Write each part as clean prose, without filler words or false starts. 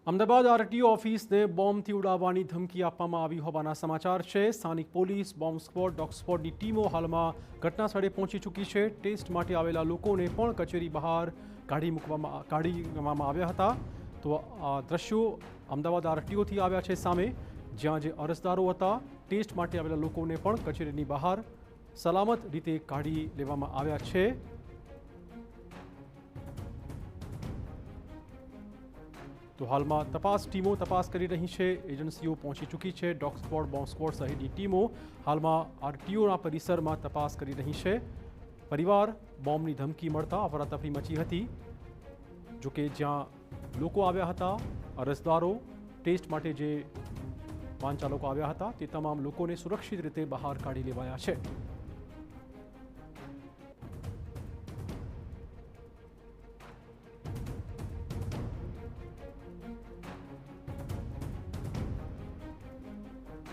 Ahmedabad RTO ઓફિસને બોમ્બથી ઉડાવવાની ધમકી આપવામાં આવી હોવાના સમાચાર છે। સ્થાનિક પોલીસ, બોમ્બ સ્ક્વોડ, ડોગ સ્ક્વોડની ટીમો હાલમાં ઘટના સ્થળે પહોંચી ચૂકી છે। ટેસ્ટ માટે આવેલા લોકોને પણ કચેરી બહાર કાઢી લેવામાં આવ્યા હતા। તો આ દ્રશ્યો અમદાવાદ આરટીઓથી આવ્યા છે સામે, જ્યાં જે અરજદારો હતા ટેસ્ટ માટે આવેલા લોકોને પણ કચેરીની બહાર સલામત રીતે કાઢી લેવામાં આવ્યા છે। તો હાલમાં તપાસ ટીમો તપાસ કરી રહી છે, એજન્સીઓ પહોંચી ચૂકી છે। ડોગ સ્ક્વોડ, બોમ્બ સ્ક્વોડ સહિતની ટીમો હાલમાં આરટીઓના પરિસરમાં તપાસ કરી રહી છે। પરિવાર બોમ્બની ધમકી મળતા અફરાતફરી મચી હતી। જોકે જ્યાં લોકો આવ્યા હતા, અરજદારો, ટેસ્ટ માટે જે વાહન ચાલકો આવ્યા હતા, તે તમામ લોકોને સુરક્ષિત રીતે બહાર કાઢી લેવાયા છે।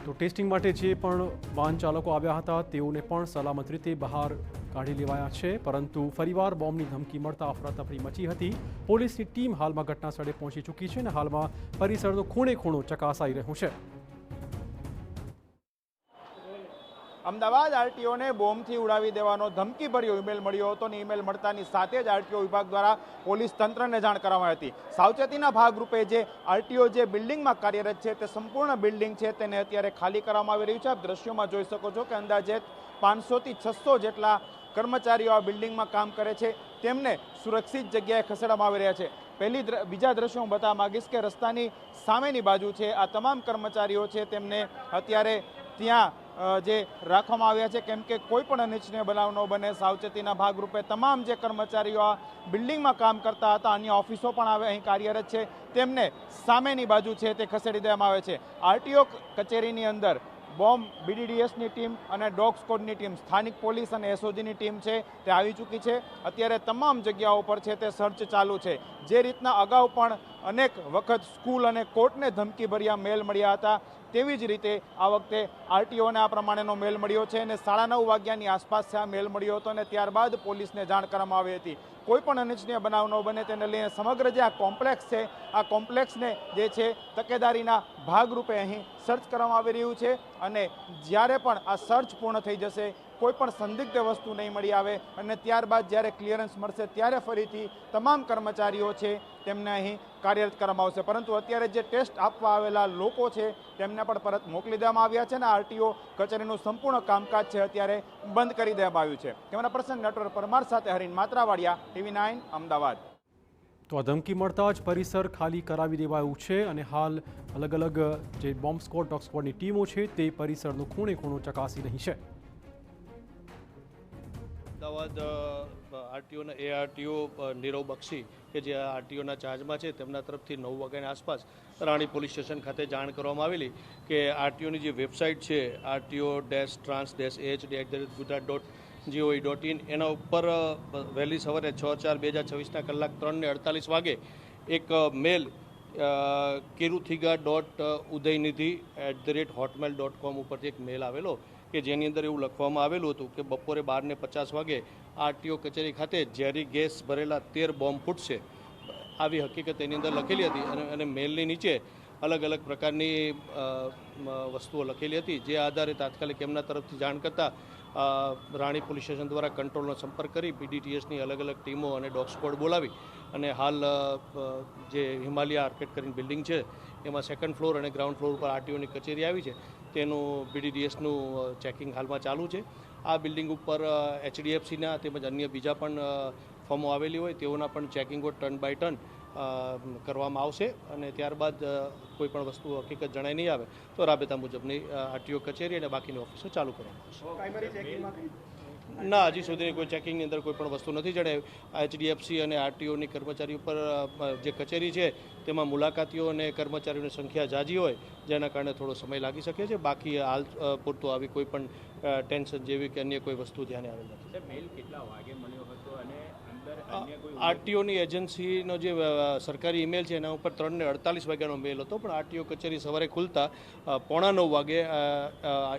તો ટેસ્ટિંગ માટે જે પણ વાહન ચાલકો આવ્યા હતા તેઓને પણ સલામત રીતે બહાર કાઢી લેવાયા છે, પરંતુ ફરીવાર બોમ્બની ધમકી મળતા અફરાતફરી મચી હતી। પોલીસની ટીમ હાલમાં ઘટના સ્થળે પહોંચી ચૂકી છે અને હાલમાં પરિસરનો ખૂણે ખૂણો ચકાસાઈ રહ્યું છે। અમદાવાદ આરટીઓને બોમ્બથી ઉડાવી દેવાનો ધમકીભર્યો ઈમેલ મળ્યો હતો અને ઈમેલ મળતાની સાથે જ આરટીઓ વિભાગ દ્વારા પોલીસ તંત્રને જાણ કરવામાં આવી હતી। સાવચેતીના ભાગરૂપે જે આરટીઓ જે બિલ્ડિંગમાં કાર્યરત છે તે સંપૂર્ણ બિલ્ડિંગ છે તેને અત્યારે ખાલી કરવામાં આવી રહ્યું છે। આપ દ્રશ્યોમાં જોઈ શકો છો કે અંદાજે 500 થી 600 જેટલા કર્મચારીઓ આ બિલ્ડિંગમાં કામ કરે છે, તેમને સુરક્ષિત જગ્યાએ ખસેડવામાં આવી રહ્યા છે। બીજા દ્રશ્યો હું બતાવવા માંગીશ કે રસ્તાની સામેની બાજુ છે આ તમામ કર્મચારીઓ છે તેમને અત્યારે ત્યાં જે રાખવામાં આવ્યા છે, કેમ કે કોઈ પણ અનિચ્છનીય બનાવ ન બને, સાવચેતીના ભાગરૂપે તમામ જે કર્મચારીઓ આ બિલ્ડિંગમાં કામ કરતા હતા, અન્ય ઓફિસો પણ અહીં કાર્યરત છે, તેમને સામેની બાજુ છે તે ખસેડી દેવામાં આવે છે। આરટીઓ કચેરીની અંદર બોમ્બ બીડીડીએસની ટીમ અને ડોગ સ્ક્વોડની ટીમ, સ્થાનિક પોલીસ અને એસઓજીની ટીમ છે તે આવી ચૂકી છે। અત્યારે તમામ જગ્યાઓ પર છે તે સર્ચ ચાલુ છે। જે રીતના અગાઉ પણ અનેક વખત સ્કૂલ અને કોર્ટને ધમકીભર્યા મેલ મળ્યા હતા, તેવી જ રીતે આ વખતે આરટીઓને આ પ્રમાણેનો મેલ મળ્યો છે અને 9:30 વાગ્યાની આસપાસ આ મેલ મળ્યો હતો અને ત્યારબાદ પોલીસને જાણ કરવામાં આવી હતી। કોઈ પણ અનિચ્છનીય બનાવ ન બને તેને લઈને સમગ્ર જે આ કોમ્પ્લેક્સ છે, આ કોમ્પ્લેક્સને જે છે તકેદારીના ભાગરૂપે અહીં સર્ચ કરવામાં આવી રહ્યું છે અને જ્યારે પણ આ સર્ચ પૂર્ણ થઈ જશે, કોઈ પણ સંદિગ્ધ વસ્તુ નહીં મળી આવે અને ત્યારબાદ જ્યારે ક્લિયરન્સ મળશે ત્યારે ફરીથી તમામ કર્મચારીઓ છે તેમને અહીં કાર્યરત કરવામાં આવશે। પરંતુ અત્યારે જે ટેસ્ટ આપવા આવેલા લોકો છે તેમને પણ પરત મોકલી દેવામાં આવ્યા છે અને આરટીઓ કચેરીનું સંપૂર્ણ કામકાજ છે અત્યારે બંધ કરી દેવામાં આવ્યું છે। કેમેરા પર્સન નેટવર્ક પરમાર સાથે હરીન માત્રાવાડિયા, TV9 અમદાવાદ। તો આ ધમકી મળતા જ પરિસર ખાલી કરાવી દેવાયું છે અને હાલ અલગ અલગ જે બોમ્બ સ્ક્વોડ, ડોગ સ્ક્વોડની ટીમો છે તે પરિસરનો ખૂણે ખૂણો ચકાસી રહી છે। અમદાવાદ આરટીઓના આરટીઓ નીરવ બક્ષી કે જે આરટીઓના ચાર્જમાં છે તેમના તરફથી 9 વાગ્યાની આસપાસ રાણી પોલીસ સ્ટેશન ખાતે જાણ કરવામાં આવેલી કે આરટીઓની જે વેબસાઇટ છે rto-trans-age@gujarat.gov.in એના ઉપર વહેલી સવારે 6/4/2026 કલાક 3:48 વાગે એક મેલ kiruthiga.udaynidhi@hotmail.com ઉપરથી એક મેલ આવેલો કે જેની અંદર એવું લખવામાં આવેલું હતું કે બપોરે 12:50 વાગે આરટીઓ કચેરી ખાતે ઝેરી ગેસ ભરેલા 13 બોમ્બ ફૂટશે, આવી હકીકત એની અંદર લખેલી હતી અને મેલની નીચે અલગ અલગ પ્રકારની વસ્તુઓ લખેલી હતી। જે આધારે તાત્કાલિક એમના તરફથી જાણ કરતાં રાણી પોલીસ સ્ટેશન દ્વારા કંટ્રોલનો સંપર્ક કરી બીડીટીએસની અલગ અલગ ટીમો અને ડોગ સ્ક્વોડ બોલાવી અને હાલ જે હિમાલયા આર્કેડ કરીને બિલ્ડિંગ છે એમાં 2nd ફ્લોર અને ગ્રાઉન્ડ ફ્લોર ઉપર આરટીઓની કચેરી આવી છે, તેનું બીડીડીએસનું ચેકિંગ હાલમાં ચાલુ છે। આ બિલ્ડિંગ ઉપર એચડીએફસીના તેમજ અન્ય બીજા પણ ફર્મો આવેલી હોય તેઓના પણ ચેકિંગો ટર્ન બાય ટર્ન કરવામાં આવશે અને ત્યારબાદ કોઈ પણ વસ્તુ હકીકત જણાઈ નહીં આવે તો રાબેતા મુજબની આરટીઓ કચેરી અને બાકીની ઓફિસો ચાલુ કરવામાં આવશે। ના, હજી સુધી કોઈ ચેકિંગની અંદર કોઈ પણ વસ્તુ નથી જણાવી। એચડીએફસી અને આરટીઓની કર્મચારી ઉપર જે કચેરી છે તેમાં મુલાકાતીઓ અને કર્મચારીઓની સંખ્યા ઝાઝી હોય જેના કારણે થોડો સમય લાગી શકે છે। બાકી હાલ પૂરતું આવી કોઈ પણ ટેન્શન જેવી કે અન્ય કોઈ વસ્તુ ધ્યાને આવેલ નથી। મેલ કેટલા વાગે મળ્યો હતો અને અંદર આરટીઓની એજન્સીનો જે સરકારી ઈમેલ છે એના ઉપર 3:48 વાગ્યાનો મેલ હતો, પણ આરટીઓ કચેરી સવારે ખુલતા 8:45 વાગે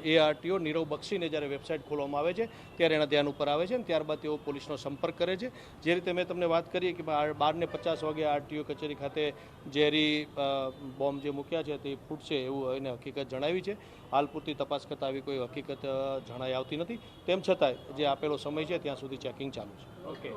એ આરટીઓ નીરવ બક્ષીને જ્યારે વેબસાઇટ ખોલવામાં આવે છે ત્યારે એના ધ્યાન ઉપર આવે છે અને ત્યારબાદ તેઓ પોલીસનો સંપર્ક કરે છે. જે રીતે મેં તમને વાત કરી કે 12:50 વાગે આરટીઓ કચેરી ખાતે ઝેરી બોમ્બ જે મૂક્યા છે તે ફૂટશે એવું એને હકીકત જણાવી છે. હાલ પૂરતી તપાસ કરતાં આવી કોઈ હકીકત જણાઈ આવતી નથી. તેમ છતાંય જે આપેલો સમય છે ત્યાં સુધી ચેકિંગ ચાલુ છે. ઓકે.